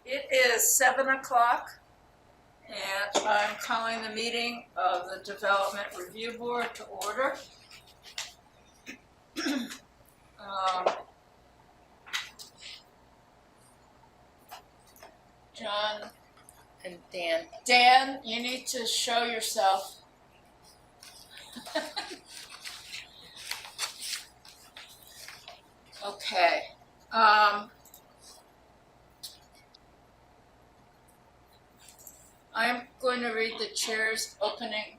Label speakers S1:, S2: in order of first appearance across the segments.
S1: It is 7 o'clock, and I'm calling the meeting of the Development Review Board to order. John
S2: And Dan.
S1: Dan, you need to show yourself. Okay. I'm going to read the chair's opening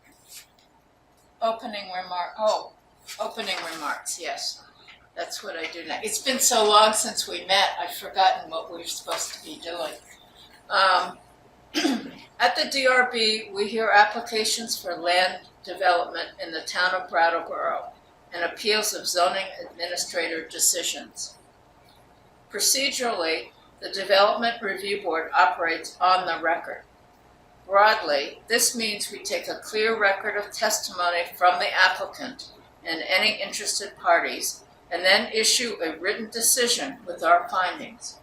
S1: remarks. Yes, that's what I do now. It's been so long since we met, I've forgotten what we were supposed to be doing. At the DRB, we hear applications for land development in the Town of Brattleboro and appeals of zoning administrator decisions. Procedurally, the Development Review Board operates on the record. Broadly, this means we take a clear record of testimony from the applicant and any interested parties, and then issue a written decision with our findings.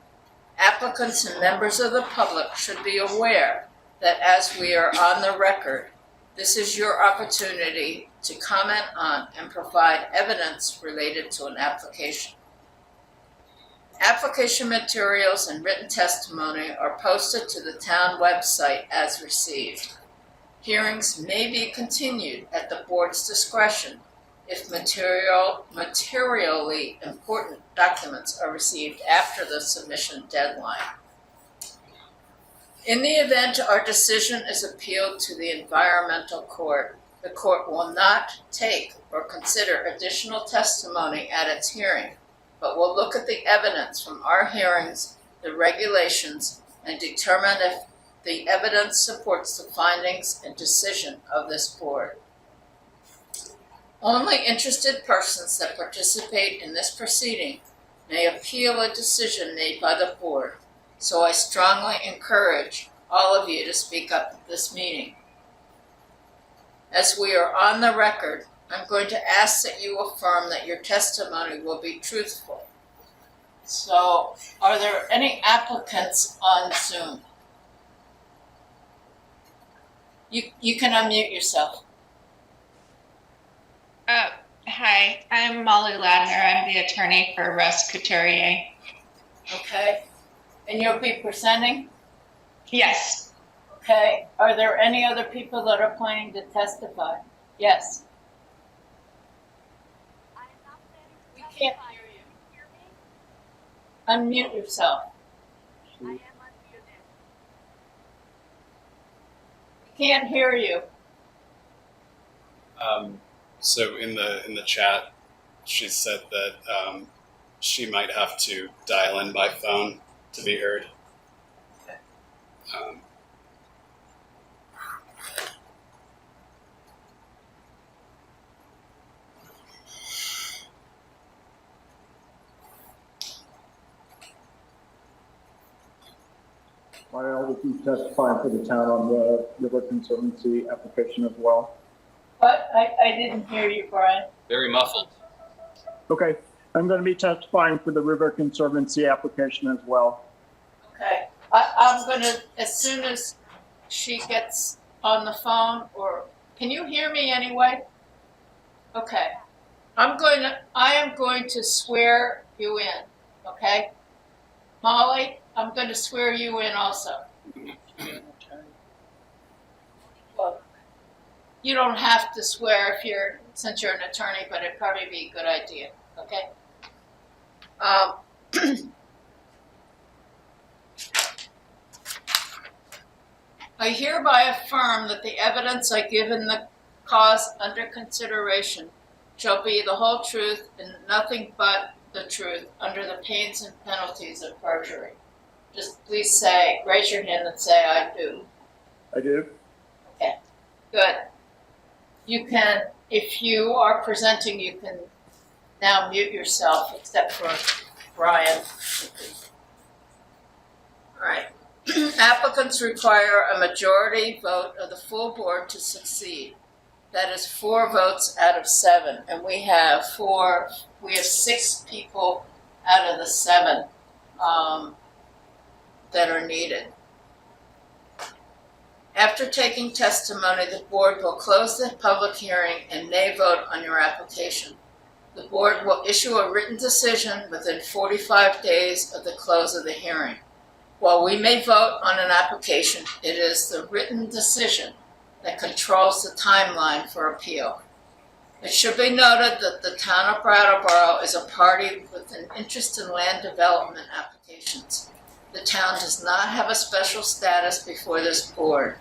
S1: Applicants and members of the public should be aware that as we are on the record, this is your opportunity to comment on and provide evidence related to an application. Application materials and written testimony are posted to the town website as received. Hearings may be continued at the board's discretion if materially important documents are received after the submission deadline. In the event our decision is appealed to the environmental court, the court will not take or consider additional testimony at its hearing, but will look at the evidence from our hearings, the regulations, and determine if the evidence supports the findings and decision of this board. Only interested persons that participate in this proceeding may appeal a decision made by the board, so I strongly encourage all of you to speak up at this meeting. As we are on the record, I'm going to ask that you affirm that your testimony will be truthful. So, are there any applicants on Zoom? You can unmute yourself.
S3: Hi, I'm Molly Ladner. I'm the attorney for Russ Couturier.
S1: Okay. And you'll be presenting?
S3: Yes.
S1: Okay. Are there any other people that are planning to testify? Yes. We can't hear you. Unmute yourself. I am unmuted. We can't hear you.
S4: So in the chat, she said that she might have to dial in by phone to be heard.
S1: Okay.
S5: I will be testifying for the town on the River Conservancy application as well.
S1: What? I didn't hear you, Brian.
S4: Very muffled.
S5: Okay, I'm going to be testifying for the River Conservancy application as well.
S1: Okay. I'm going to, as soon as she gets on the phone, or can you hear me anyway? Okay. I am going to swear you in, okay? Molly, I'm going to swear you in also. Well, you don't have to swear since you're an attorney, but it'd probably be a good idea, okay? I hereby affirm that the evidence I give in the cause under consideration shall be the whole truth and nothing but the truth under the pains and penalties of perjury. Just please raise your hand and say, I do.
S5: I do.
S1: Okay, good. You can, if you are presenting, you can now mute yourself, except for Brian. All right. Applicants require a majority vote of the full board to succeed. That is 4 votes out of 7, and we have 6 people out of the 7 that are needed. After taking testimony, the board will close the public hearing and may vote on your application. The board will issue a written decision within 45 days of the close of the hearing. While we may vote on an application, it is the written decision that controls the timeline for appeal. It should be noted that the Town of Brattleboro is a party with an interest in land development applications. The town does not have a special status before this board.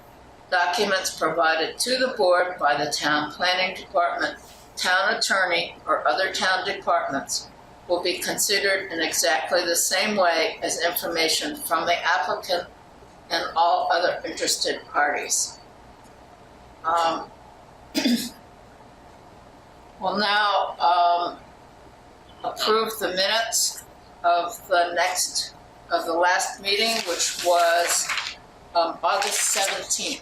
S1: Documents provided to the board by the town planning department, town attorney, or other town departments will be considered in exactly the same way as information from the applicant and all other interested parties. We'll now approve the minutes of the last meeting, which was August 17th.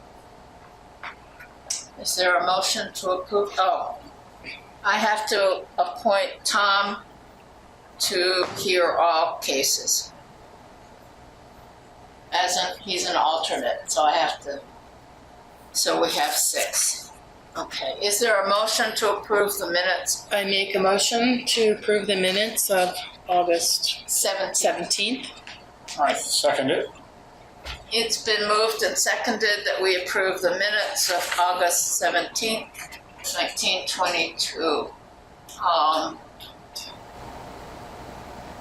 S1: Is there a motion to approve? Oh, I have to appoint Tom to hear all cases. He's an alternate, so we have 6. Okay, is there a motion to approve the minutes?
S2: I make a motion to approve the minutes of August 17th.
S5: I second it.
S1: It's been moved and seconded that we approve the minutes of August 17th, 1922.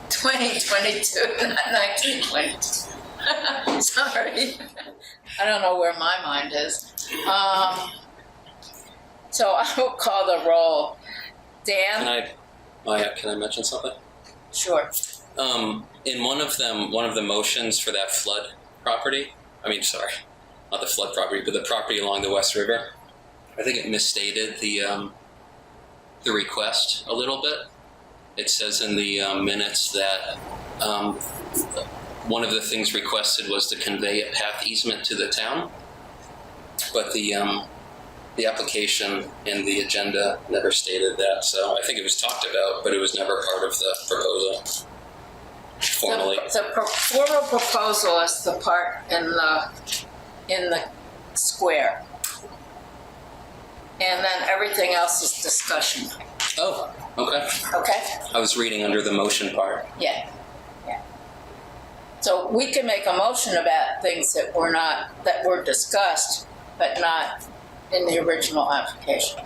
S1: 2022, not 1922. Sorry. I don't know where my mind is. So I will call the roll. Dan?
S6: Can I mention something?
S1: Sure.
S6: In one of the motions for that flood property, not the flood property, but the property along the West River, I think it misstated the request a little bit. It says in the minutes that one of the things requested was to convey a path easement to the town, but the application and the agenda never stated that. So I think it was talked about, but it was never part of the proposal formally.
S1: The formal proposal is the part in the square, and then everything else is discussion.
S6: Oh, okay.
S1: Okay.
S6: I was reading under the motion part.
S1: Yeah. So we can make a motion about things that were discussed, but not in the original application.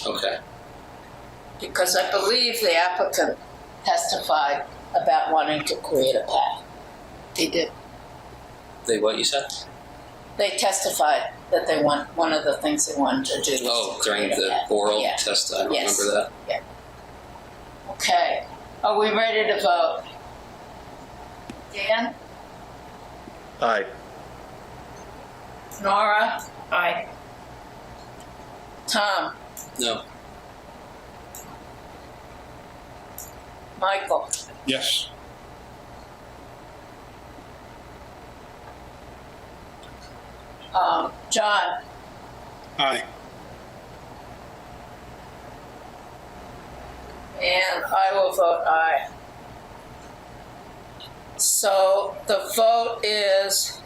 S6: Okay.
S1: Because I believe the applicant testified about wanting to create a path. They did.
S6: They what you said?
S1: They testified that they want, one of the things they wanted to do was
S6: Oh,
S1: to
S6: during
S1: create a
S6: the
S1: path.
S6: oral
S1: Yeah.
S6: test. I don't
S1: Yes.
S6: remember that.
S1: Yeah. Okay. Are we ready to vote? Dan?
S5: Aye.
S1: Nora?
S2: Aye.
S1: Tom?
S6: No.
S1: Michael?
S5: Yes.
S1: John?
S5: Aye.
S1: And I will vote aye. So the vote is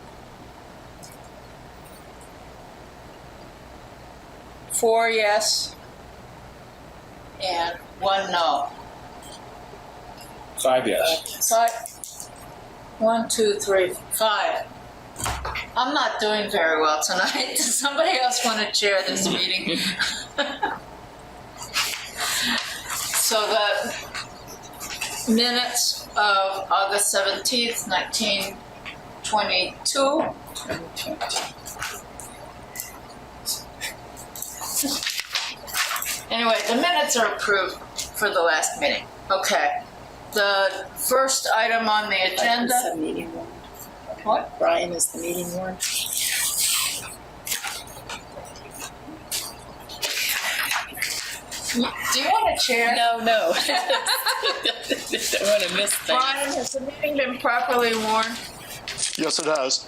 S1: 4 yes and 1 no.
S5: 5 yes.
S1: 5. 1, 2, 3, 5. I'm not doing very well tonight. Does somebody else want to chair this meeting? So the minutes of August 17th, 1922. Anyway, the minutes are approved for the last meeting. Okay. The first item on the agenda.
S2: Is the meeting warrant.
S1: What?
S2: Brian is the meeting warrant.
S1: Do you want to chair?
S2: No. Don't want to miss things.
S1: Brian, has the meeting been properly warned?
S7: Yes, it has.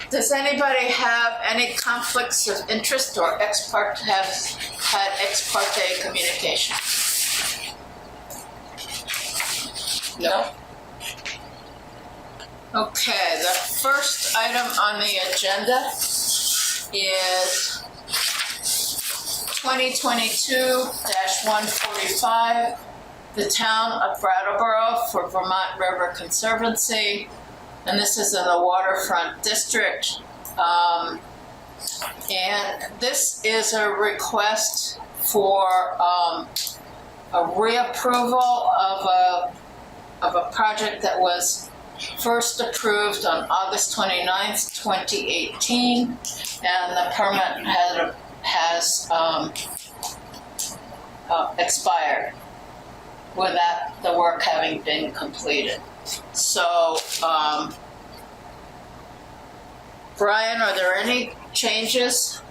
S1: Does anybody have any conflicts of interest or have had ex parte communication? No? Okay, the first item on the agenda is 2022-145, the Town of Brattleboro for Vermont River Conservancy, and this is in the Waterfront District. And this is a request for a reapproval of a project that was first approved on August 29th, 2018, and the permit has expired without the work having been completed. So, Brian, are there any changes?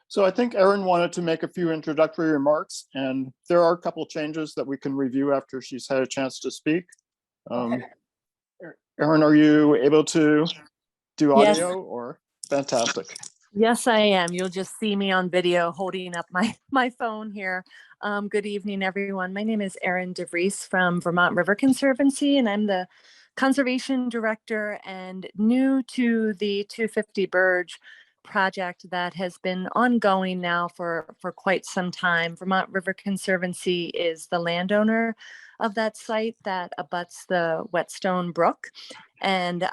S5: So I think Erin wanted to make a few introductory remarks, and there are a couple changes that we can review after she's had a chance to speak. Erin, are you able to do audio?
S8: Yes.
S5: Or fantastic?
S8: Yes, I am. You'll just see me on video holding up my phone here. Good evening, everyone. My name is Erin DeVries from Vermont River Conservancy, and I'm the Conservation Director and new to the 250 Birge project that has been ongoing now for quite some time. Vermont River Conservancy is the landowner of that site that abuts the Whetstone Brook. And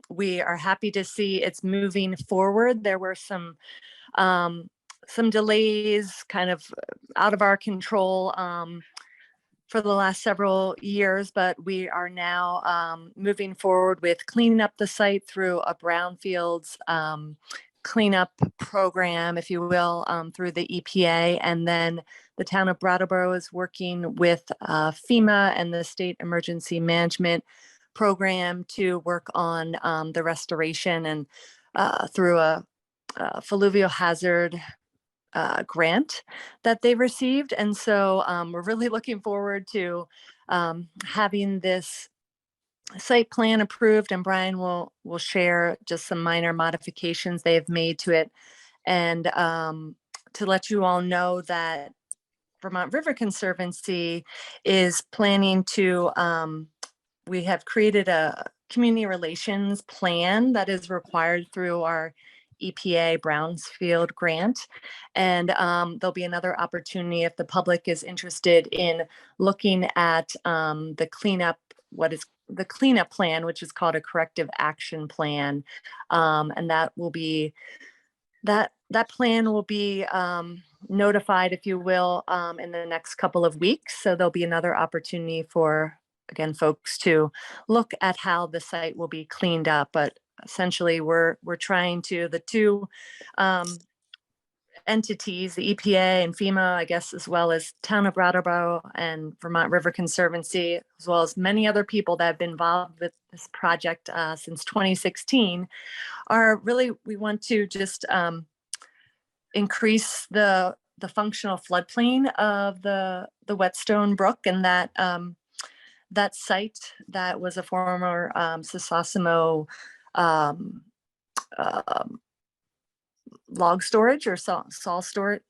S8: we are happy to see it's moving forward. There were some delays kind of out of our control for the last several years, but we are now moving forward with cleaning up the site through a brownfields cleanup program, if you will, through the EPA. And then the town of Brattleboro is working with FEMA and the State Emergency Management Program to work on the restoration and through a alluvial hazard grant that they received. And so we're really looking forward to having this site plan approved, and Brian will share just some minor modifications they have made to it. And to let you all know that Vermont River Conservancy is planning to, we have created a community relations plan that is required through our EPA Brownsfield grant. And there'll be another opportunity if the public is interested in looking at the cleanup, what is the cleanup plan, which is called a corrective action plan. And that will be, that plan will be notified, if you will, in the next couple of weeks. So there'll be another opportunity for, again, folks to look at how the site will be cleaned up. But essentially we're trying to, the two entities, the EPA and FEMA, I guess, as well as Town of Brattleboro and Vermont River Conservancy, as well as many other people that have been involved with this project since 2016, are really, we want to just increase the functional floodplain of the Whetstone Brook, and that that site that was a former Sasasimo log storage or saw storage,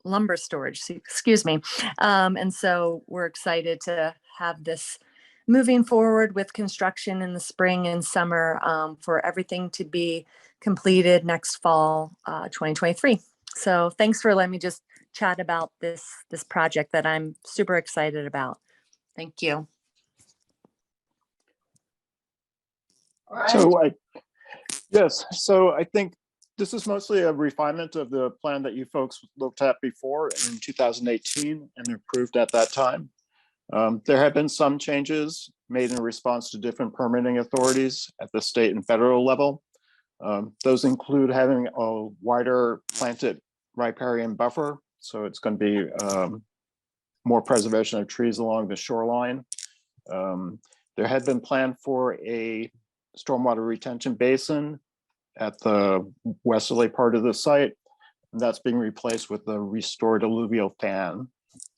S8: lumber storage, excuse me. And so we're excited to have this moving forward with construction in the spring and summer for everything to be completed next fall, 2023. So thanks for letting me just chat about this project that I'm super excited about. Thank you.
S5: So yes, so I think this is mostly a refinement of the plan that you folks looked at before in 2018 and approved at that time. There have been some changes made in response to different permitting authorities at the state and federal level. Those include having a wider planted riparian buffer. So it's going to be more preservation of trees along the shoreline. There had been planned for a stormwater retention basin at the westerly part of the site, and that's being replaced with a restored alluvial fan.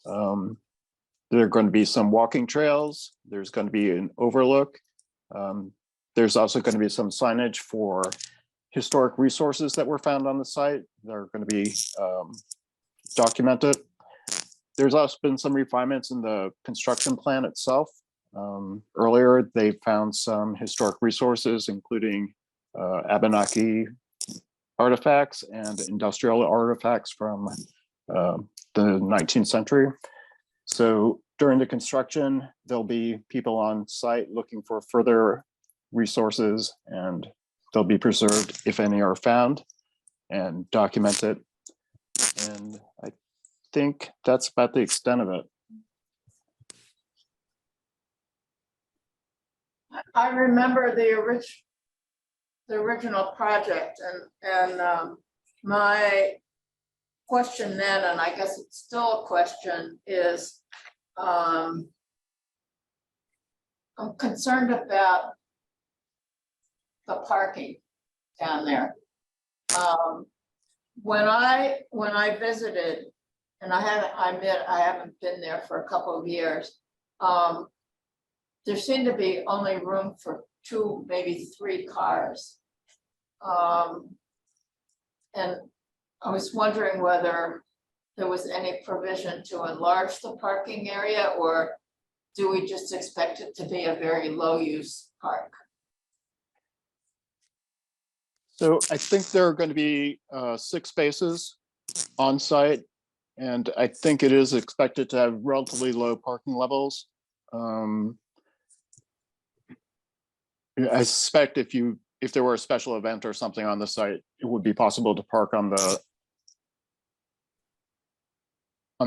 S5: There are going to be some walking trails. There's going to be an overlook. There's also going to be some signage for historic resources that were found on the site. They're going to be documented. There's also been some refinements in the construction plan itself. Earlier, they found some historic resources, including Abenaki artifacts and industrial artifacts from the 19th century. So during the construction, there'll be people on site looking for further resources, and they'll be preserved if any are found and documented. And I think that's about the extent of it.
S1: I remember the original project, and my question then, and I guess it's still a question, is I'm concerned about the parking down there. When I visited, and I admit I haven't been there for a couple of years, there seemed to be only room for 2, maybe 3 cars. And I was wondering whether there was any provision to enlarge the parking area, or do we just expect it to be a very low use park?
S5: So I think there are going to be 6 spaces on site, and I think it is expected to have relatively low parking levels. I suspect if there were a special event or something on the site, it would be possible to park on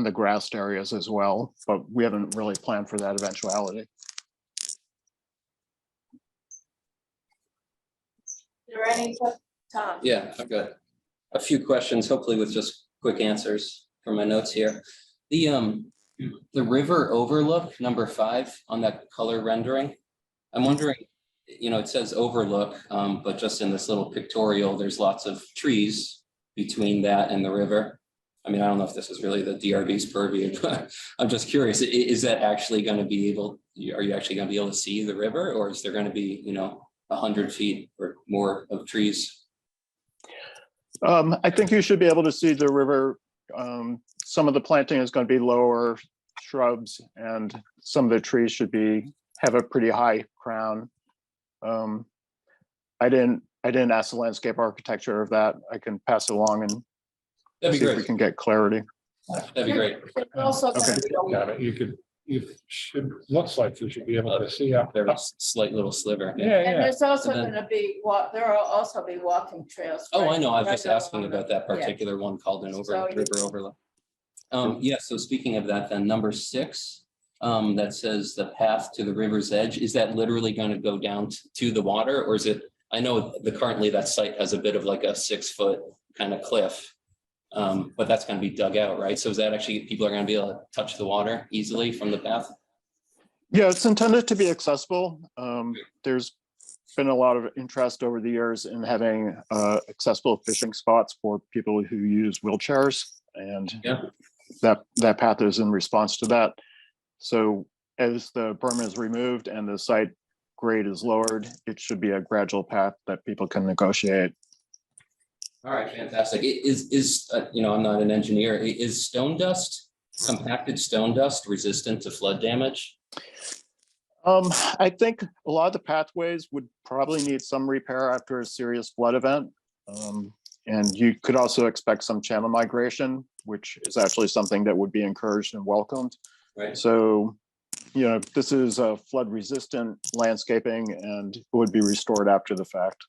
S5: the grassed areas as well, but we haven't really planned for that eventuality.
S1: Is there any, Tom?
S6: Yeah, I've got a few questions, hopefully with just quick answers from my notes here. The river overlook, number 5 on that color rendering. I'm wondering, it says overlook, but just in this little pictorial, there's lots of trees between that and the river. I mean, I don't know if this is really the DRB's purview, but I'm just curious, is that actually going to be are you actually going to be able to see the river, or is there going to be, 100 feet or more of trees?
S5: I think you should be able to see the river. Some of the planting is going to be lower shrubs, and some of the trees should have a pretty high crown. I didn't ask the landscape architecture of that. I can pass it along and
S6: That'd be
S5: see
S6: great.
S5: if we can get clarity.
S6: That'd be great.
S1: It's also
S5: Okay.
S1: gonna be
S9: Looks like you should be able to see out there.
S6: There's a slight little sliver.
S1: And there's also
S6: And then-
S1: gonna be, there will also be walking trails.
S6: Oh,
S1: right-
S6: I know. I was
S1: right
S6: just asking
S1: along
S6: about that particular one called an
S1: So you-
S6: river overlook. Yeah, so speaking of that, then number 6, that says the path to the river's edge, is that literally going to go down to the water, or is it, I know currently that site has a bit of like a 6-foot kind of cliff, but that's going to be dug out, right? So is that actually, people are going to be able to touch the water easily from the path?
S5: Yeah, it's intended to be accessible. There's been a lot of interest over the years in having accessible fishing spots for people who use wheelchairs, and
S6: Yeah.
S5: that path is in response to that. So as the berm is removed and the site grade is lowered, it should be a gradual path that people can negotiate.
S6: All right, fantastic. I'm not an engineer. Is stone dust, compacted stone dust, resistant to flood damage?
S5: I think a lot of the pathways would probably need some repair after a serious flood event. And you could also expect some channel migration, which is actually something that would be encouraged and welcomed.
S6: Right.
S5: So, this is a flood resistant landscaping, and it would be restored after the fact.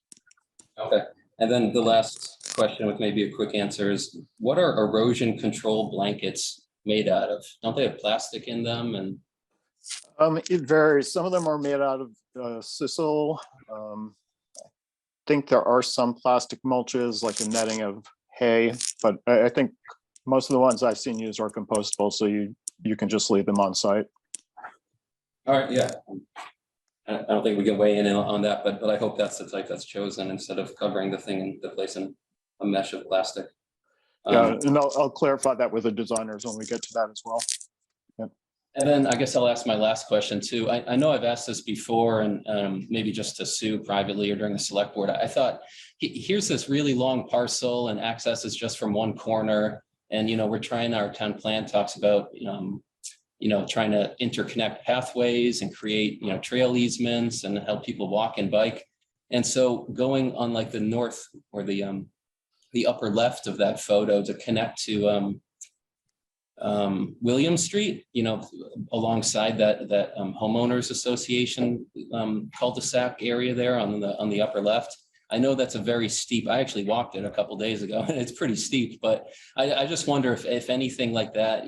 S6: Okay. And then the last question with maybe a quick answer is, what are erosion control blankets made out of? Don't they have plastic in them? And
S5: It varies. Some of them are made out of sisal. I think there are some plastic mulches, like a netting of hay, but I think most of the ones I've seen used are compostable, so you can just leave them on site.
S6: all right, yeah. I don't think we can weigh in on that, but I hope that's the type that's chosen instead of covering the thing in the place in a mesh of plastic.
S5: Yeah, and I'll clarify that with the designers when we get to that as well.
S6: And then I guess I'll ask my last question too. I know I've asked this before, and maybe just to Sue privately or during the select board. I thought, here's this really long parcel and access is just from one corner. And, we're trying, our town plan talks about, trying to interconnect pathways and create, trail easements and help people walk and bike. And so going on like the north or the upper left of that photo to connect to William Street, alongside that homeowners association cul-de-sac area there on the upper left. I know that's a very steep, I actually walked it a couple days ago and it's pretty steep, but I just wonder if anything like that,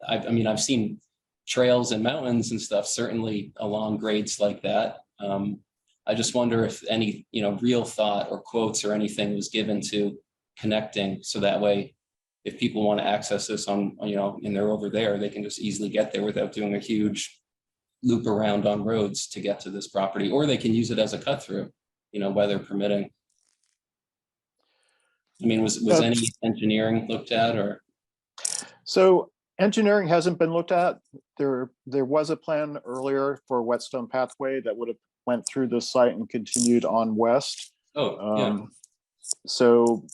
S6: I've seen trails and mountains and stuff, certainly along grades like that. I just wonder if any, real thought or quotes or anything was given to connecting, so that way, if people want to access this on, and they're over there, they can just easily get there without doing a huge loop around on roads to get to this property, or they can use it as a cut through, weather permitting. I mean, was any engineering looked at, or?
S5: So engineering hasn't been looked at. There was a plan earlier for a whetstone pathway that would have went through the site and continued on west. So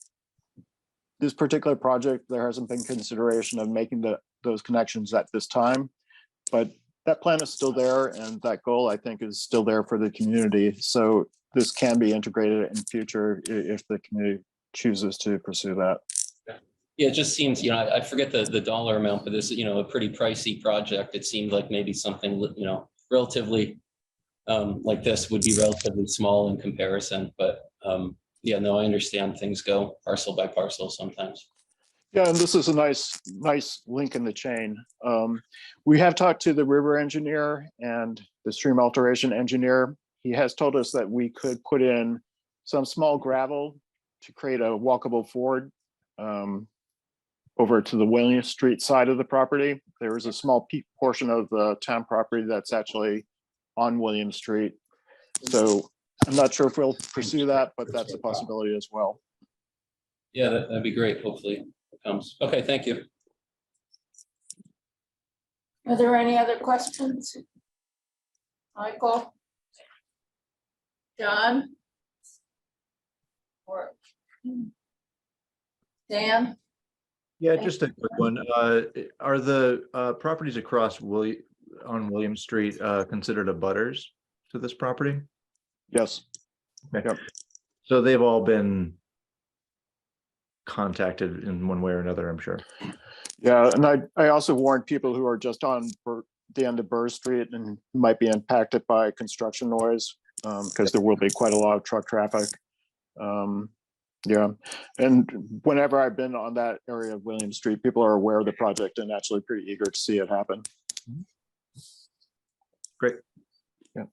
S5: this particular project, there hasn't been consideration of making those connections at this time, but that plan is still there, and that goal, I think, is still there for the community. So this can be integrated in future if the community chooses to pursue that.
S6: Yeah, it just seems, I forget the dollar amount, but this, a pretty pricey project. It seemed like maybe something, relatively like this would be relatively small in comparison, but yeah, no, I understand things go parcel by parcel sometimes.
S5: Yeah, and this is a nice link in the chain. We have talked to the river engineer and the stream alteration engineer. He has told us that we could put in some small gravel to create a walkable ford over to the William Street side of the property. There is a small portion of the town property that's actually on William Street. So I'm not sure if we'll pursue that, but that's a possibility as well.
S6: Yeah, that'd be great. Hopefully it comes. Okay, thank you.
S1: Are there any other questions? Michael? John? Or Dan?
S10: Yeah, just a quick one. Are the properties across on William Street considered abutters to this property?
S5: Yes.
S10: Okay.
S5: Yep.
S10: So they've all been contacted in one way or another, I'm sure.
S5: Yeah, and I also warned people who are just on the end of Birge Street and might be impacted by construction noise, because there will be quite a lot of truck traffic. Yeah, and whenever I've been on that area of William Street, people are aware of the project and actually pretty eager to see it happen.
S10: Great. Yeah.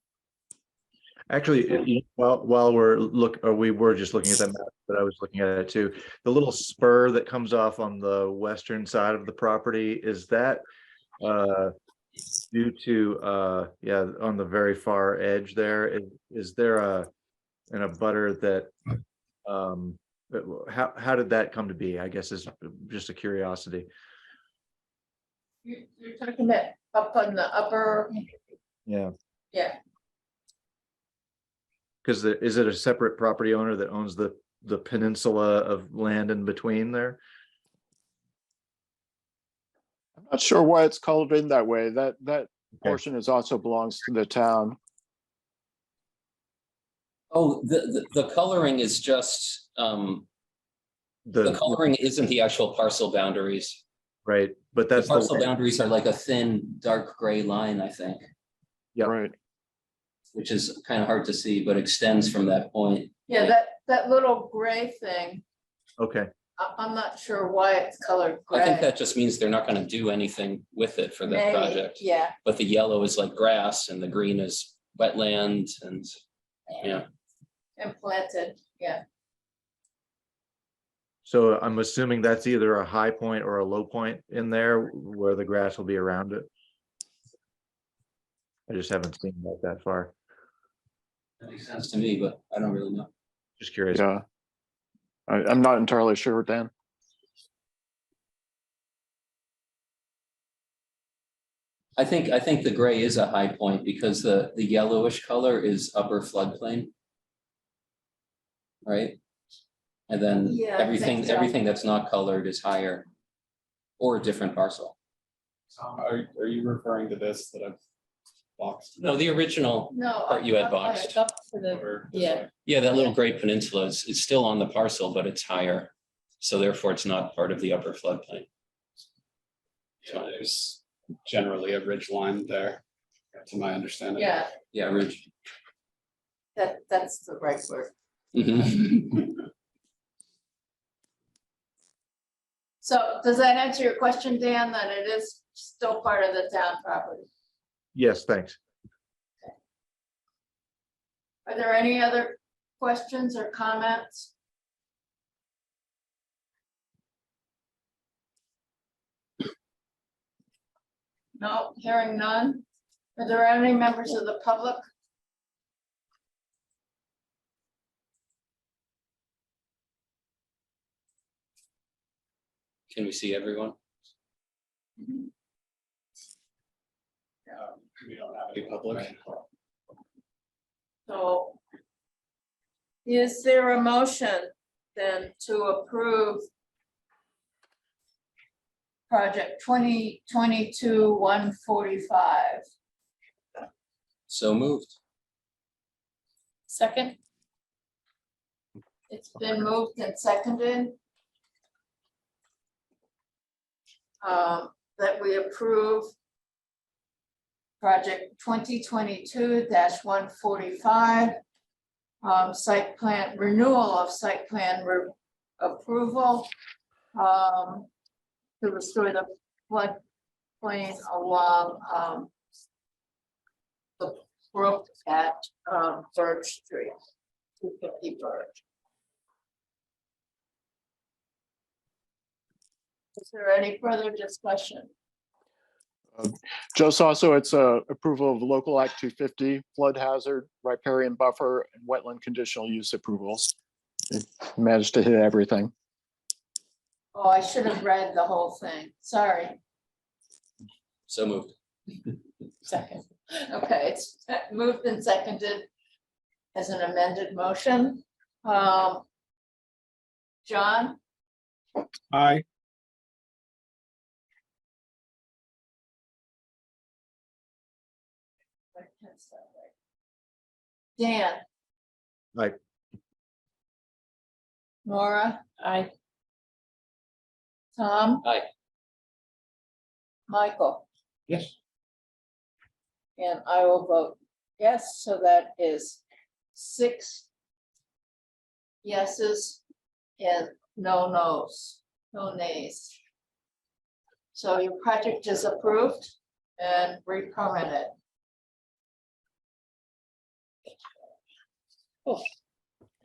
S10: Actually, while we were just looking at that map, but I was looking at it too. The little spur that comes off on the western side of the property, is that due to yeah, on the very far edge there? Is there an abutter that how did that come to be? I guess is just a curiosity.
S1: You're talking about up on the upper.
S10: Yeah.
S1: Yeah.
S10: Because is it a separate property owner that owns the peninsula of land in between there?
S5: I'm not sure why it's colored in that way. That portion is also belongs to the town.
S6: Oh, the coloring is just the coloring isn't the actual parcel boundaries.
S10: Right, but that's
S6: the parcel boundaries are like a thin dark gray line, I think.
S5: Yeah, right.
S6: Which is kind of hard to see, but extends from that point.
S1: Yeah, that little gray thing.
S10: Okay.
S1: I'm not sure why it's colored gray.
S6: I think that just means they're not going to do anything with it for that project.
S1: Yeah.
S6: But the yellow is like grass and the green is wetland and yeah.
S1: And planted, yeah.
S10: So I'm assuming that's either a high point or a low point in there where the grass will be around it. I just haven't seen that far.
S6: That makes sense to me, but I don't really know.
S10: Just curious.
S5: Yeah, I'm not entirely sure, Dan.
S6: I think the gray is a high point because the yellowish color is upper floodplain, right? And then
S1: Yeah, I think so.
S6: everything that's not colored is higher or a different parcel.
S4: Are you referring to this that I've boxed?
S6: No, the original
S1: No.
S6: part you had
S1: up-
S6: boxed.
S2: Up to the,
S4: Or this
S2: yeah.
S4: way?
S6: Yeah, that little gray peninsula is, it's still on the parcel, but it's higher. So therefore it's not part of the upper floodplain.
S4: So there's generally a ridge line there, to my understanding.
S1: Yeah,
S6: Yeah, ridge.
S1: that's the right word.
S6: Mhm.
S1: So does that answer your question, Dan, that it is still part of the town property?
S10: Yes, thanks.
S1: Are there any other questions or comments? No, hearing none. Are there any members of the public?
S6: Can we see everyone?
S4: We don't have any public.
S1: So is there a motion then to approve project 2022-145?
S6: So moved.
S2: Second?
S1: It's been moved and seconded. That we approve project 2022-145. Site plan, renewal of site plan approval. To restore the floodplain along the brook at Birge Street, 250 Birge. Is there any further discussion?
S5: Just also, it's a approval of local Act 250 flood hazard, riparian buffer, and wetland conditional use approvals. It managed to hit everything.
S1: Oh, I should have read the whole thing. Sorry.
S6: So moved.
S2: Second.
S1: Okay, it's moved and seconded as an amended motion. John,
S9: Aye.
S1: Dan.
S10: Aye.
S1: Nora,
S2: Aye.
S1: Tom.
S6: Aye.
S1: Michael,
S9: Yes.
S1: and I will vote yes, so that is 6 yeses and no nos, no nays. So your project is approved and re-permitted.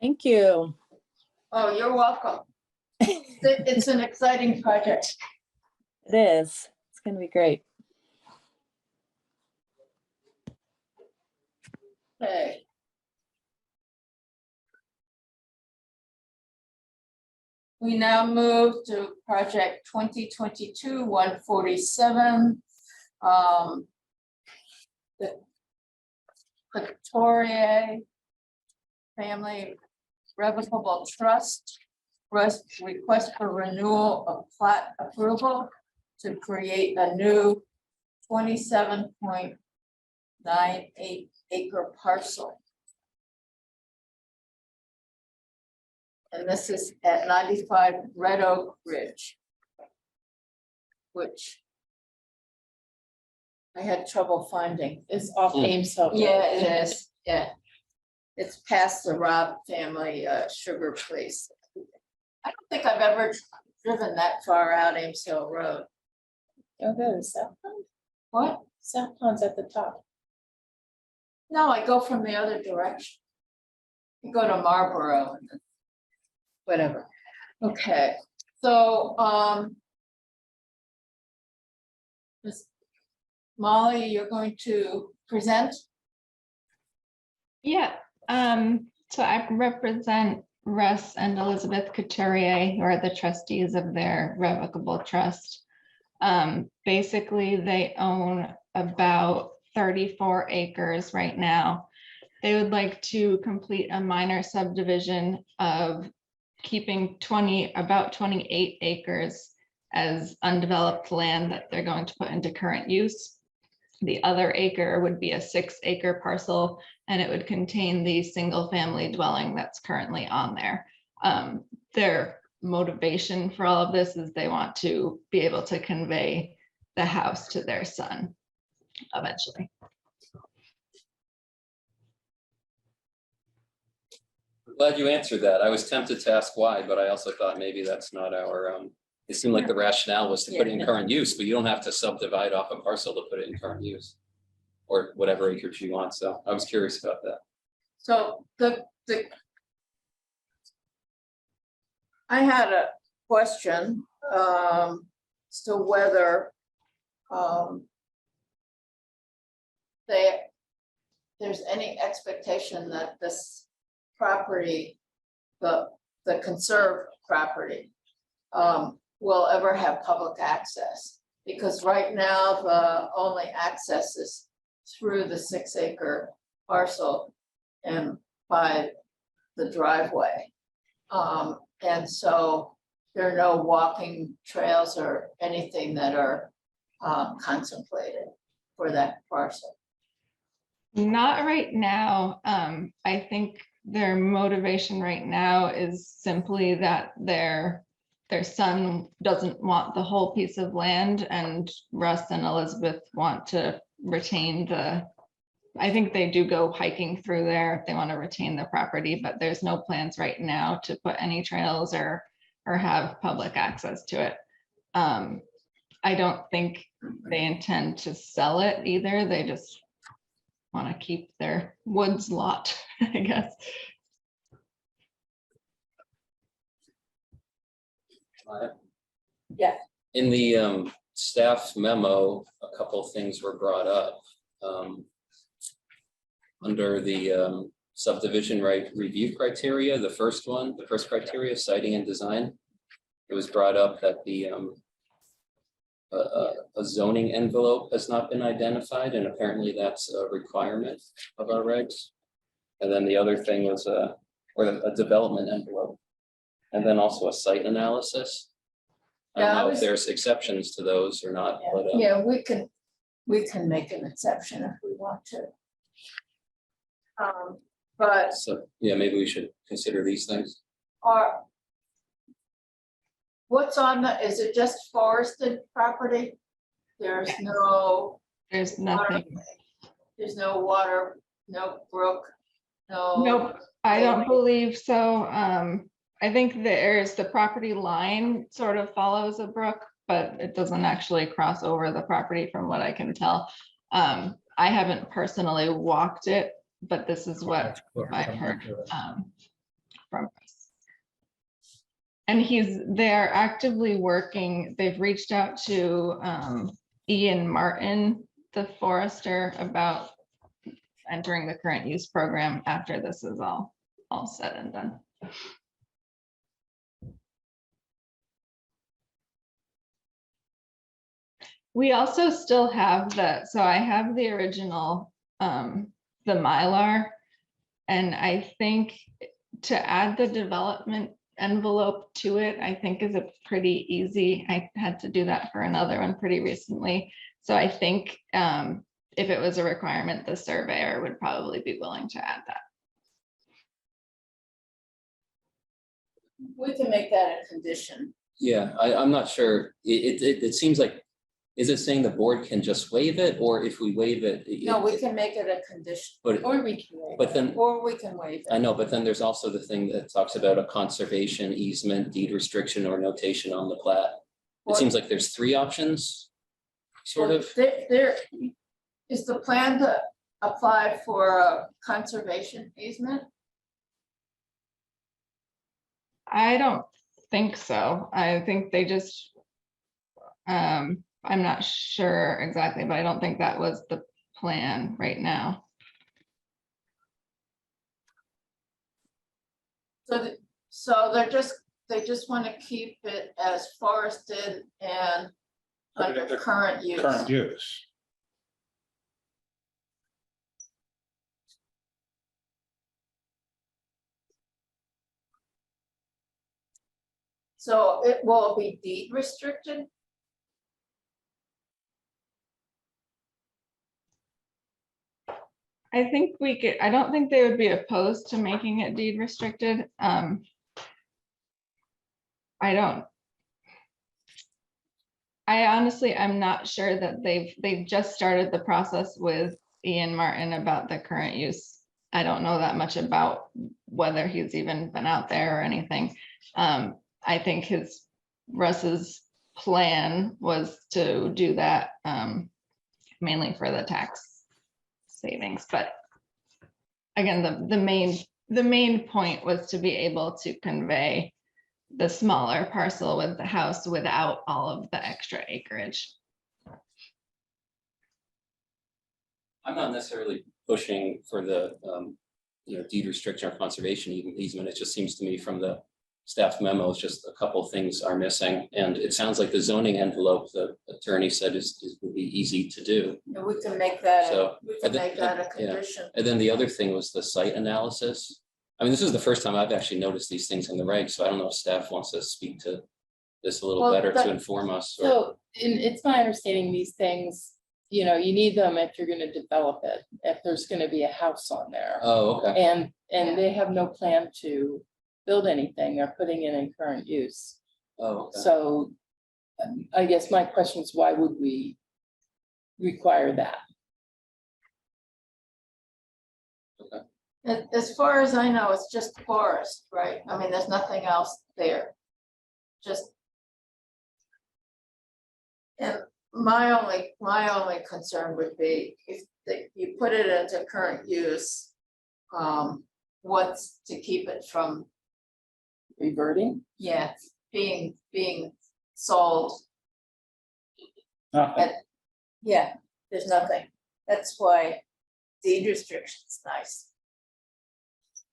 S2: Thank you.
S1: Oh, you're welcome. It's an exciting project.
S2: It is. It's gonna be great.
S1: Okay. We now move to project 2022-147. The Couturier Family Revocable Trust request for renewal of plat approval to create a new 27.98 acre parcel. And this is at 95 Red Oak Ridge, which I had trouble finding.
S2: It's off Ames Hill.
S1: Yeah, it is, yeah. It's past the Robb family sugar place. I don't think I've ever driven that far out Ames Hill Road.
S2: Oh, good. South Pond?
S1: What?
S2: South Pond's at the top.
S1: No, I go from the other direction. You go to Marlboro and then whatever. Okay, so, Ms. Molly, you're going to present?
S3: Yeah, so I represent Russ and Elizabeth Couturier, who are the trustees of their revocable trust. Basically, they own about 34 acres right now. They would like to complete a minor subdivision of keeping about 28 acres as undeveloped land that they're going to put into current use. The other acre would be a 6-acre parcel, and it would contain the single-family dwelling that's currently on there. Their motivation for all of this is they want to be able to convey the house to their son eventually.
S6: Glad you answered that. I was tempted to ask why, but I also thought maybe that's not our, it seemed like the rationale was to put it in current use, but you don't have to subdivide off a parcel to put it in current use. Or whatever acreage you want, so I was curious about that.
S1: So I had a question as to whether there's any expectation that this property, the conserved property, will ever have public access, because right now the only access is through the 6-acre parcel and by the driveway. And so there are no walking trails or anything that are contemplated for that parcel.
S3: Not right now. I think their motivation right now is simply that their son doesn't want the whole piece of land, and Russ and Elizabeth want to retain I think they do go hiking through there. They want to retain the property, but there's no plans right now to put any trails or have public access to it. I don't think they intend to sell it either. They just want to keep their woods lot, I guess.
S1: Yeah.
S6: In the staff memo, a couple of things were brought up. Under the subdivision right review criteria, the first criteria, siting and design, it was brought up that the a zoning envelope has not been identified, and apparently that's a requirement of our regs. And then the other thing was a development envelope, and then also a site analysis. I don't know if there's exceptions to those or not, but
S1: yeah, we can make an exception if we want to. But
S6: so yeah, maybe we should consider these things.
S1: What's on is it just forested property? There's
S3: nothing.
S1: Water, there's no water, no brook, no.
S3: Nope, I don't believe so. I think the property line sort of follows a brook, but it doesn't actually cross over the property from what I can tell. I haven't personally walked it, but this is what I've heard from us. And they're actively working. They've reached out to Ian Martin, the forester, about entering the current use program after this is all said and done. We also still have so I have the original, the Mylar, and I think to add the development envelope to it, I think is a pretty easy. I had to do that for another one pretty recently. So I think if it was a requirement, the surveyor would probably be willing to add that.
S1: We can make that a condition.
S6: Yeah, I'm not sure. It seems like, is it saying the board can just waive it, or if we waive it?
S1: No, we can make it a condition,
S6: Or
S1: we can waive
S6: but then,
S1: or we can waive it.
S6: I know, but then there's also the thing that talks about a conservation easement, deed restriction, or notation on the plat. It seems like there's 3 options, sort of.
S1: There is the plan to apply for a conservation easement.
S3: I don't think so. I think they just, I'm not sure exactly, but I don't think that was the plan right now.
S1: So they just want to keep it as forested and under current use.
S9: Current use.
S1: So it will be deed restricted?
S3: I think we could, I don't think they would be opposed to making it deed restricted. I honestly, I'm not sure that they've just started the process with Ian Martin about the current use. I don't know that much about whether he's even been out there or anything. I think Russ's plan was to do that mainly for the tax savings, but again, the main point was to be able to convey the smaller parcel with the house without all of the extra acreage.
S6: I'm not necessarily pushing for the, deed restriction or conservation easement. It just seems to me from the staff memo, it's just a couple of things are missing. And it sounds like the zoning envelope, the attorney said would be easy to do.
S1: And we can make that,
S6: So,
S1: we can make that a condition.
S6: And then the other thing was the site analysis. I mean, this is the first time I've actually noticed these things in the regs, so I don't know if staff wants to speak to this a little
S2: Well,
S6: better
S2: but-
S6: to inform us.
S2: So, it's my understanding these things, you need them if you're gonna develop it, if there's gonna be a house on there.
S6: Oh, okay.
S2: And they have no plan to build anything, they're putting it in current use.
S6: Oh, okay.
S2: So I guess my question is, why would we require that?
S1: As far as I know, it's just forest, right? I mean, there's nothing else there. Just. And my only concern would be if you put it into current use, what's to keep it from,
S2: Reverting?
S1: yeah, being sold?
S9: Nothing.
S1: Yeah, there's nothing. That's why deed restriction's nice.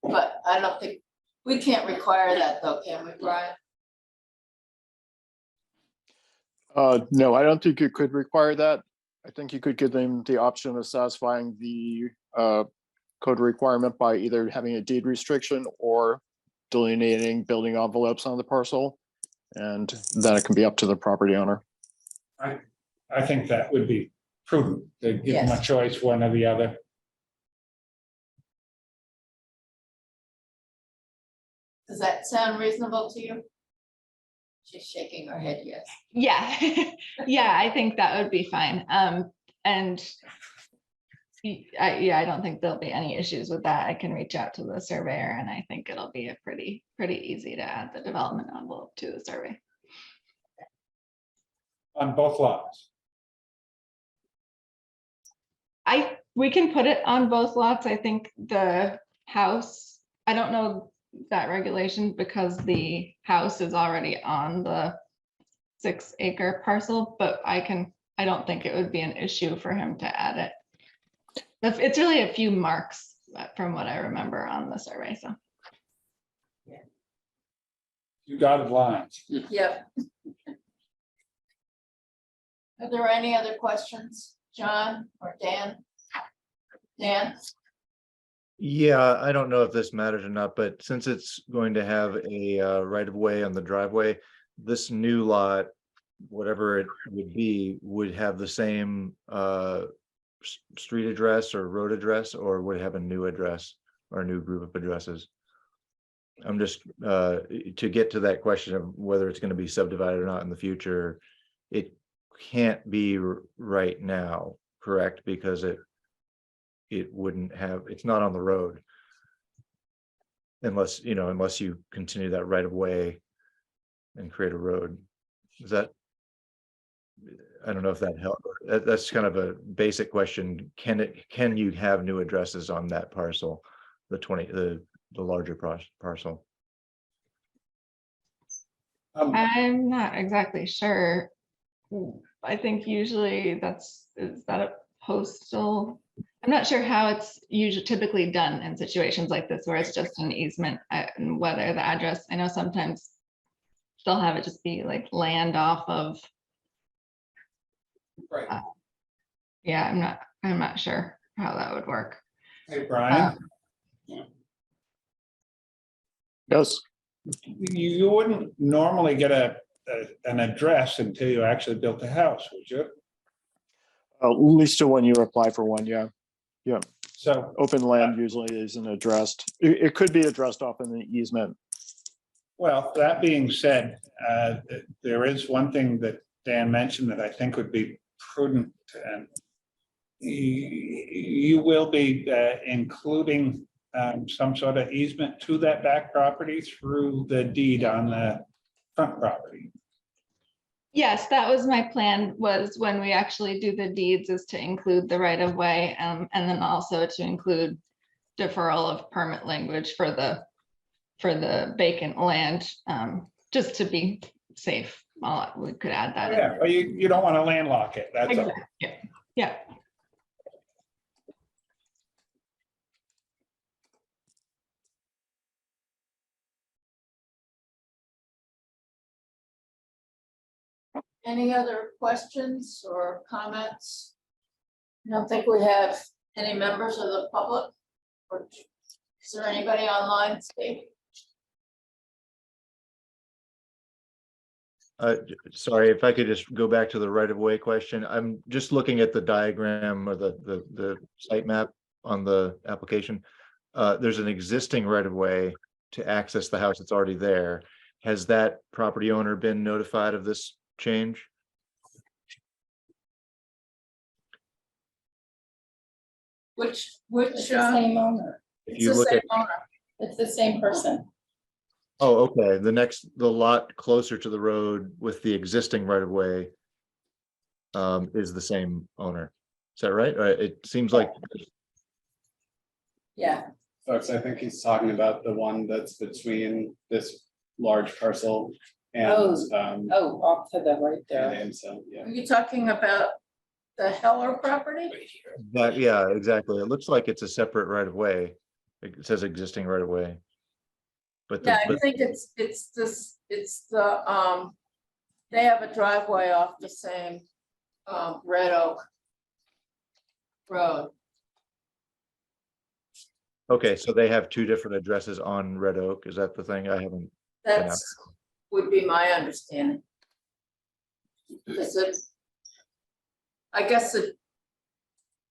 S1: But I don't think, we can't require that though, can we, Brian?
S5: No, I don't think you could require that. I think you could give them the option of satisfying the code requirement by either having a deed restriction or delineating building envelopes on the parcel. And then it can be up to the property owner.
S9: I think that would be prudent, to give them a
S1: Yes.
S9: choice, one or the other.
S1: Does that sound reasonable to you? She's shaking her head, yes.
S3: Yeah, yeah, I think that would be fine. And I don't think there'll be any issues with that. I can reach out to the surveyor and I think it'll be a pretty easy to add the development envelope to the survey.
S9: On both lots.
S3: We can put it on both lots. I think the house, I don't know that regulation because the house is already on the 6-acre parcel, but I don't think it would be an issue for him to add it. It's really a few marks from what I remember on the survey, so.
S9: You dotted lines.
S1: Yep. Are there any other questions, John or Dan? Dan?
S10: Yeah, I don't know if this matters or not, but since it's going to have a right of way on the driveway, this new lot, whatever it would be, would have the same street address or road address, or would have a new address or a new group of addresses. I'm just to get to that question of whether it's going to be subdivided or not in the future. It can't be right now, correct? Because it wouldn't have, it's not on the road. Unless you continue that right of way and create a road. Is that, I don't know if that helps. That's kind of a basic question. Can you have new addresses on that parcel? The larger parcel?
S3: I'm not exactly sure. I think usually is that a postal? I'm not sure how it's usually typically done in situations like this where it's just an easement and whether the address, I know sometimes they'll have it just be like land off of.
S9: Right.
S3: Yeah, I'm not sure how that would work.
S9: Hey, Brian.
S5: Yes.
S9: You wouldn't normally get an address until you actually built a house, would you?
S5: At least to when you apply for one, yeah. Yeah,
S9: So,
S5: open land usually isn't addressed. It could be addressed off in the easement.
S9: well, that being said, there is one thing that Dan mentioned that I think would be prudent, and you will be including some sort of easement to that back property through the deed on the front property.
S3: Yes, that was my plan, was when we actually do the deeds is to include the right of way, and then also to include deferral of permit language for the vacant land, just to be safe. We could add that in.
S9: Yeah, but you don't want to landlock it, that's all.
S3: Exactly. Yeah.
S1: Any other questions or comments? I don't think we have any members of the public. Or is there anybody online, Steve?
S10: Sorry, if I could just go back to the right of way question. I'm just looking at the diagram or the site map on the application. There's an existing right of way to access the house that's already there. Has that property owner been notified of this change?
S1: Which,
S2: It's the same owner.
S10: If
S1: it's
S10: you
S1: the
S10: look
S1: same
S10: at,
S1: owner.
S2: It's the same person.
S10: oh, okay, the lot closer to the road with the existing right of way is the same owner. Is that right? It seems like,
S2: Yeah.
S4: Folks, I think he's talking about the one that's between this large parcel and
S2: Oh, off to the right there.
S4: and so, yeah.
S1: Are you talking about the Heller property?
S10: that, yeah, exactly. It looks like it's a separate right of way. It says existing right of way. But
S1: Yeah, I
S10: but
S1: think it's the, they have a driveway off the same, Red Oak Road.
S10: okay, so they have two different addresses on Red Oak. Is that the thing? I haven't.
S1: That's, would be my understanding. Is it? I guess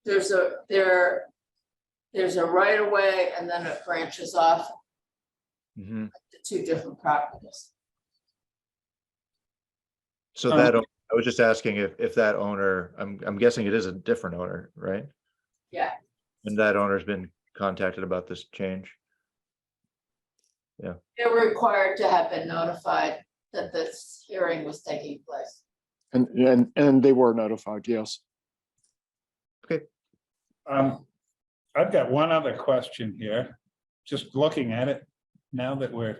S1: there's a right of way and then it branches off
S10: Mhm.
S1: to two different properties.
S10: So that, I was just asking if that owner, I'm guessing it is a different owner, right?
S1: Yeah.
S10: And that owner's been contacted about this change?
S1: They're required to have been notified that this hearing was taking place.
S5: And they were notified, yes.
S9: I've got one other question here, just looking at it now that we're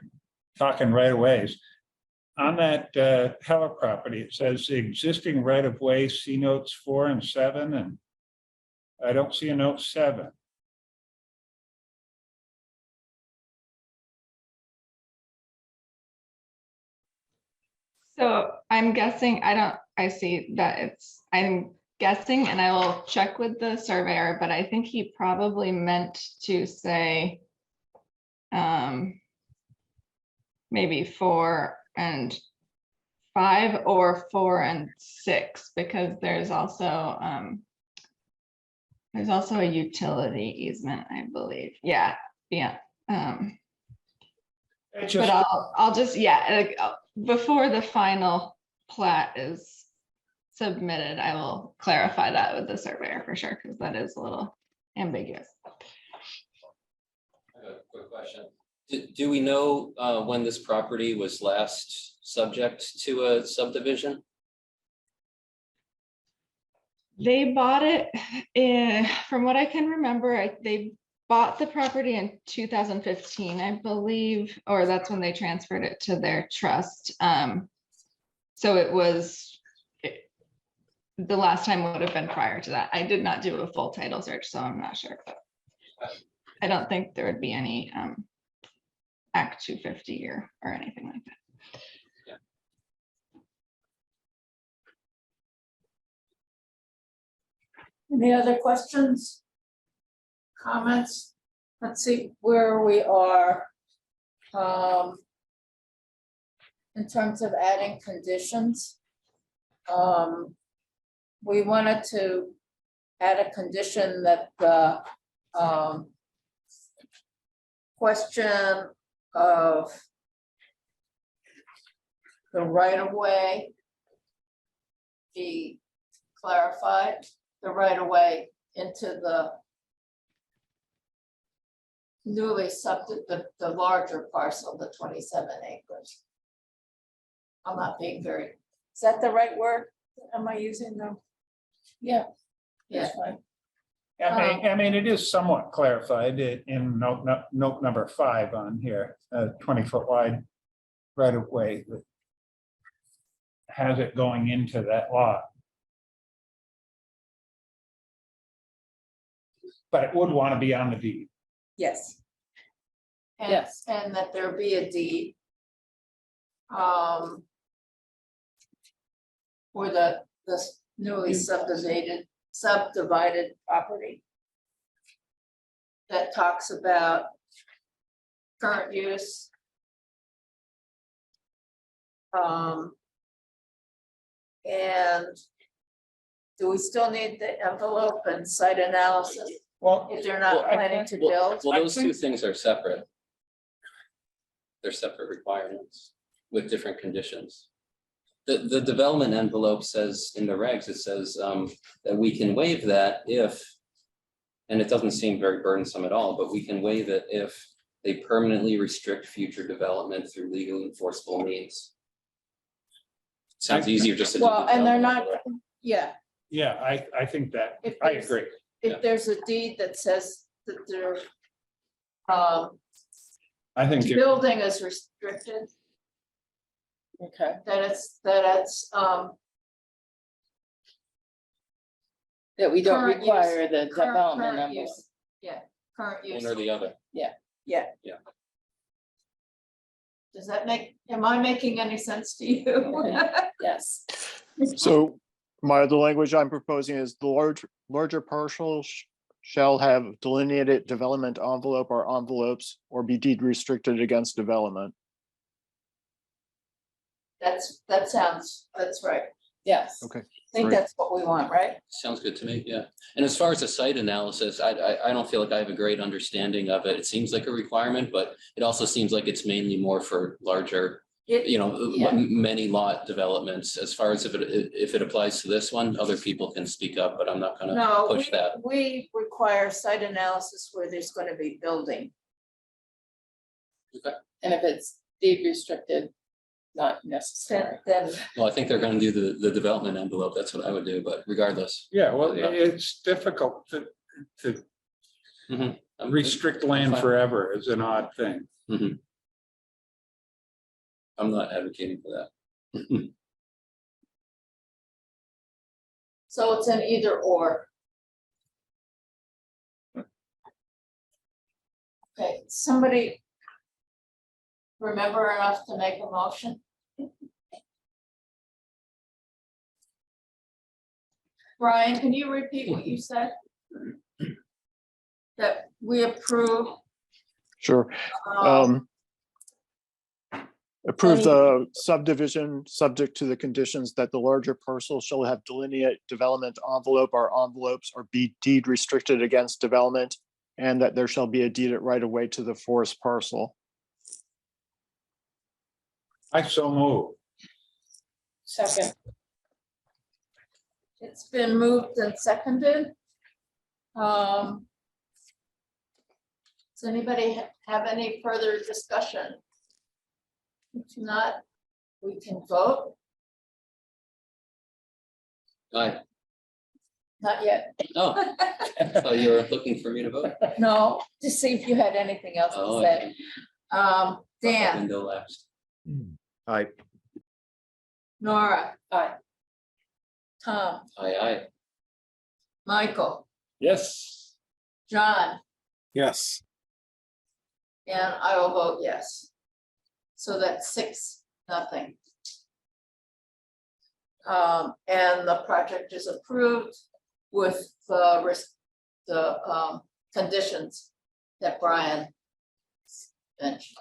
S9: talking right of ways. On that Heller property, it says the existing right of way, see notes 4 and 7, and I don't see a note 7.
S3: So I'm guessing, I see that I'm guessing, and I will check with the surveyor, but I think he probably meant to say maybe 4 and 5 or 4 and 6, because there's also a utility easement, I believe. Yeah. But I'll just, before the final plat is submitted, I will clarify that with the surveyor for sure, because that is a little ambiguous.
S6: I have a quick question. Do we know when this property was last subject to a subdivision?
S3: They bought it from what I can remember, they bought the property in 2015, I believe, or that's when they transferred it to their trust. So it was, the last time would have been prior to that. I did not do a full title search, so I'm not sure, but I don't think there would be any Act 250 or anything like that.
S1: Any other questions? Comments? Let's see where we are. in terms of adding conditions. We wanted to add a condition that the question of the right of way be clarified, the right of way into the newly the larger parcel, the 27 acres. I'm not being very, is that the right word? Am I using them?
S2: Yeah.
S1: Yeah.
S2: That's fine.
S9: I mean, it is somewhat clarified in note number 5 on here, 20-foot wide right of way that has it going into that lot. But it would want to be on the deed.
S1: Yes. And,
S2: Yes.
S1: and that there be a deed. For the newly subdivided property. That talks about current use. And do we still need the envelope and site analysis
S9: Well,
S1: if they're not planning to build?
S6: Well, those
S9: I
S6: two
S9: think-
S6: things are separate. They're separate requirements with different conditions. The development envelope says in the regs, it says that we can waive that if, and it doesn't seem very burdensome at all, but we can waive it if they permanently restrict future development through legally enforceable means. Sounds easier just to do.
S1: Well,
S6: the
S1: and they're
S6: development
S1: not,
S6: envelope.
S1: yeah,
S9: yeah, I think that,
S1: If
S9: I
S1: there's-
S9: agree.
S1: if there's a deed that says that they're
S9: I think it-
S1: building is restricted,
S2: Okay,
S1: that it's
S2: that we don't
S1: Current use-
S2: require the development
S1: current
S2: envelope.
S1: use, yeah, current use.
S6: One or the other.
S1: Does that am I making any sense to you?
S2: Yes.
S5: So the language I'm proposing is the larger parcel shall have delineated development envelope or envelopes or be deed restricted against development.
S1: That's right.
S2: Yes.
S5: Okay.
S1: I think
S5: Great.
S1: that's what we want, right?
S6: Sounds good to me, yeah. And as far as the site analysis, I don't feel like I have a great understanding of it. It seems like a requirement, but it also seems like it's mainly more for larger,
S1: Yeah.
S6: many lot developments. As far as if it applies to this one, other people can speak up, but I'm not gonna
S1: No,
S6: push that.
S1: we require site analysis where there's going to be building.
S2: And if it's deed restricted, not necessary.
S1: Then
S6: Well, I think they're gonna do the development envelope. That's what I would do, but regardless.
S9: Yeah, well, it's difficult to
S6: I'm-
S9: restrict
S6: I'm
S9: land
S6: fine.
S9: forever is an odd thing.
S6: I'm not advocating for that.
S1: so it's an either or. Okay, somebody remember enough to make a motion? Brian, can you repeat what you said? That we approve.
S5: Sure. Approve the subdivision subject to the conditions that the larger parcel shall have delineate development envelope or envelopes or be deed restricted against development, and that there shall be a deed at right of way to the forest parcel.
S9: I so move.
S2: Second.
S1: It's been moved and seconded. Does anybody have any further discussion? If not, we can vote.
S6: Aye.
S1: Not yet.
S6: Oh, so you're looking for me to vote?
S1: No, just see if you had anything else to
S6: Oh,
S1: say. Dan,
S6: Window lapsed.
S10: I,
S1: Nora,
S2: Aye.
S1: Tom,
S6: Aye.
S1: Michael,
S9: Yes.
S1: John,
S7: Yes.
S1: and I will vote yes. So that's 6-0. And the project is approved with the conditions that Brian mentioned.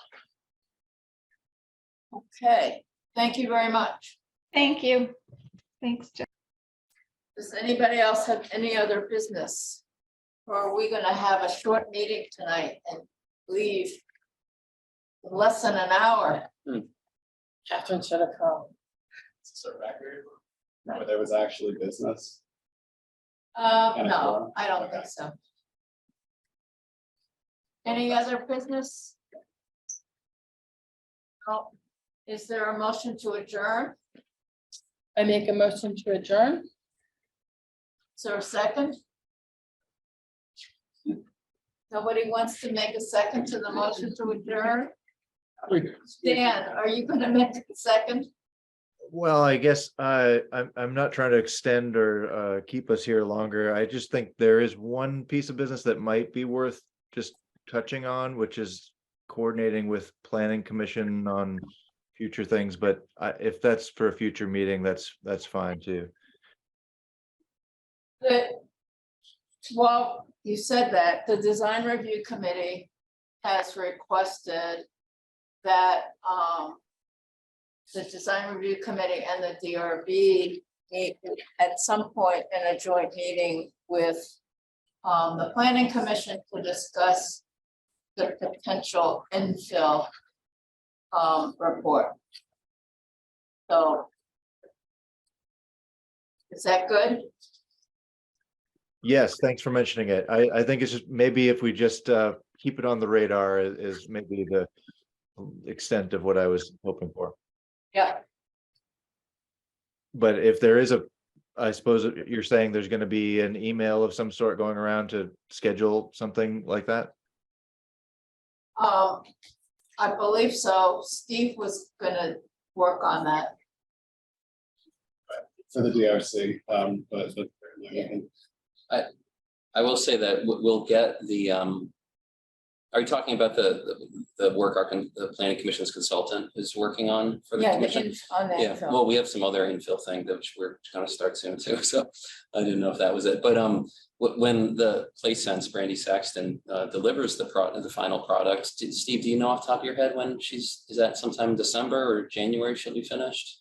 S1: Okay, Thank you very much.
S3: Thank you. Thanks, Jen.
S1: Does anybody else have any other business? Or are we gonna have a short meeting tonight and leave in less than an hour?
S2: Catherine should have come.
S4: It's a record. Where there was actually business.
S1: No, I don't think so. Any other business? Oh, is there a motion to adjourn?
S2: I make a motion to adjourn.
S1: Is there a second? Nobody wants to make a second to the motion to adjourn? Dan, are you gonna make a second?
S10: Well, I guess I'm not trying to extend or keep us here longer. I just think there is one piece of business that might be worth just touching on, which is coordinating with Planning Commission on future things. But if that's for a future meeting, that's fine too.
S1: Well, you said that the design review committee has requested that the design review committee and the DRB meet at some point in a joint meeting with the planning commission to discuss the potential infill report. So is that good?
S10: Yes, thanks for mentioning it. I think it's just maybe if we just keep it on the radar is maybe the extent of what I was hoping for.
S1: Yeah.
S10: But if there is I suppose you're saying there's going to be an email of some sort going around to schedule something like that?
S1: I believe so. Steve was gonna work on that.
S4: For the DRC, but
S6: I will say that we'll get the, are you talking about the work the planning commission's consultant is working on for the commission?
S1: On that.
S6: Yeah, well, we have some other infill thing that we're gonna start soon too, so I didn't know if that was it, but when the place sense Brandy Saxton delivers the final product, Steve, do you know off the top of your head when is that sometime in December or January she'll be finished?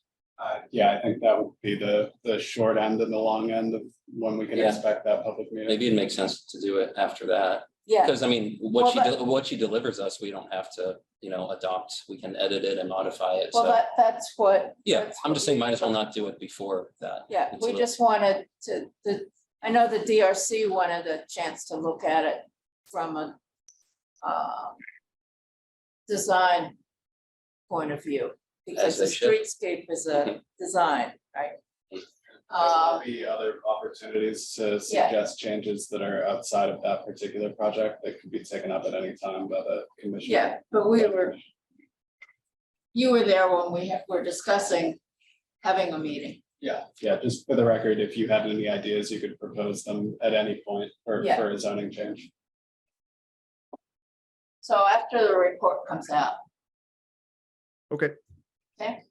S4: yeah, I think that would be the short end and the long end of when we can expect that public meeting.
S6: Maybe it makes sense to do it after that.
S1: Yeah,
S6: Because I mean, what she delivers us, we don't have to, adopt, we can edit it and modify it,
S1: well,
S6: so.
S1: that's what.
S6: Yeah,
S1: that's
S6: I'm
S1: what
S6: just saying,
S1: we-
S6: might as well not do it before that.
S1: Yeah,
S6: It's a
S1: we
S6: little-
S1: just wanted I know the DRC wanted a chance to look at it from a design point of view. Because the
S6: As they should.
S1: streetscape is a design, right?
S4: There'll be other opportunities to suggest changes that are outside of that particular project that could be taken up at any time by the commission.
S1: Yeah, but you were there when we were discussing having a meeting.
S4: Yeah, just for the record, if you had any ideas, you could propose them at any point for a zoning change.
S1: So after the report comes out.
S10: Okay.
S1: Okay.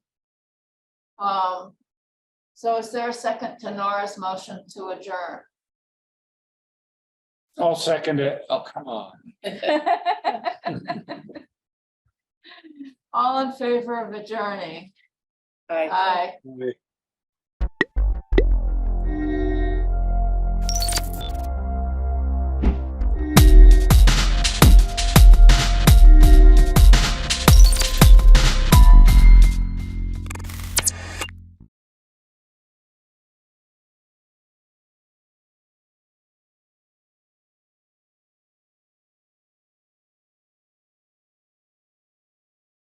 S1: So is there a second to Nora's motion to adjourn?
S9: I'll second it.
S6: Oh, come on.
S1: All in favor of adjourning? Aye.